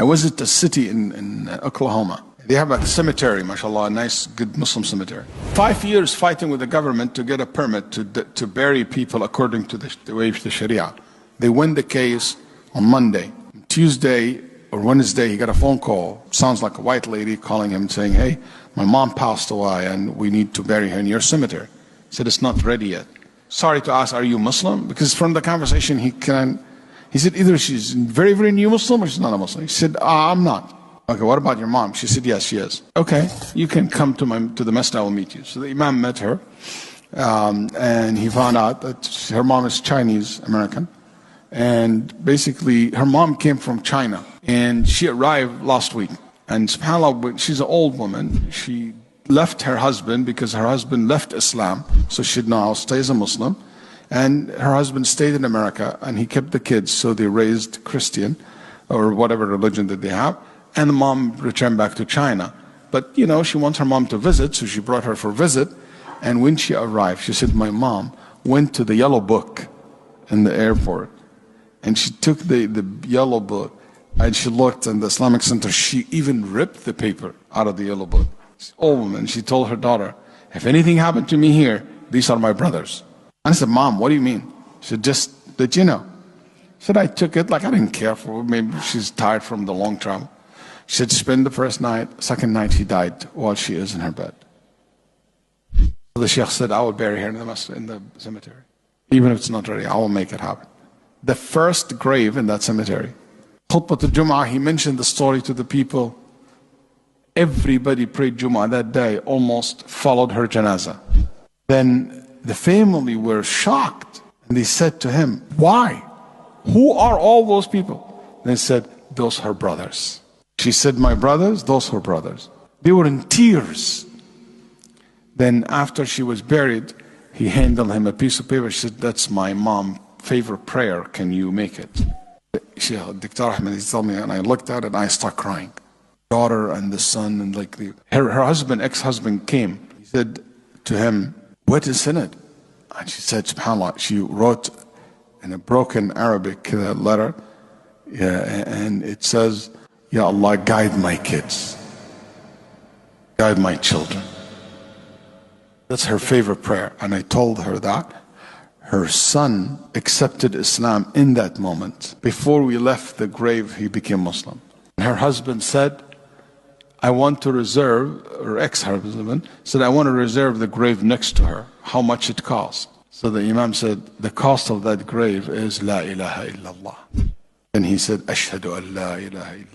I visited a city in Oklahoma. They have a cemetery, mashallah, a nice, good Muslim cemetery. 5 years fighting with the government to get a permit to bury people according to the way of the Sharia. They win the case on Monday. Tuesday or Wednesday, he got a phone call. Sounds like a white lady calling him saying, hey, my mom passed away and we need to bury her in your cemetery. He said, it's not ready yet. Sorry to ask, are you Muslim? Because from the conversation, he said, either she's very, very new Muslim or she's not a Muslim. He said, I'm not. Okay, what about your mom? She said, yes, she is. Okay, you can come to the masjid, I will meet you. So the Imam met her, and he found out that her mom is Chinese American. And basically, her mom came from China, and she arrived last week. And subhanAllah, she's an old woman. She left her husband because her husband left Islam, so she now stays a Muslim. And her husband stayed in America, and he kept the kids, so they raised Christian, or whatever religion that they have. And the mom returned back to China. But, you know, she wants her mom to visit, so she brought her for a visit. And when she arrived, she said, my mom went to the yellow book in the airport. And she took the yellow book, and she looked in the Islamic Center. She even ripped the paper out of the yellow book. She's an old woman. She told her daughter, if anything happened to me here, these are my brothers. And I said, Mom, what do you mean? She said, just that you know. She said, I took it like I didn't care for her. Maybe she's tired from the long travel. She said, spend the first night. Second night, she died while she is in her bed. So the Sheikh said, I will bury her in the cemetery. Even if it's not ready, I will make it happen. The first grave in that cemetery. Khutbah al-Jum'ah, he mentioned the story to the people. Everybody prayed Jum'ah that day, almost followed her janazah. Then the family were shocked, and they said to him, why? Who are all those people? They said, those are her brothers. She said, my brothers, those are her brothers. They were in tears. Then after she was buried, he handed him a piece of paper. She said, that's my mom's favorite prayer. Can you make it? Dr. Ahmed, he told me, and I looked at it and I started crying. Daughter and the son, and like her husband, ex-husband came. He said to him, what is in it? And she said, subhanAllah, she wrote in a broken Arabic letter, and it says, Ya Allah, guide my kids, guide my children. That's her favorite prayer. And I told her that. Her son accepted Islam in that moment. Before we left the grave, he became Muslim. And her husband said, I want to reserve, or ex-husband said, I want to reserve the grave next to her. How much it costs? So the Imam said, the cost of that grave is La ilaha illallah. And he said, Ashhadu an la ilaha illallah.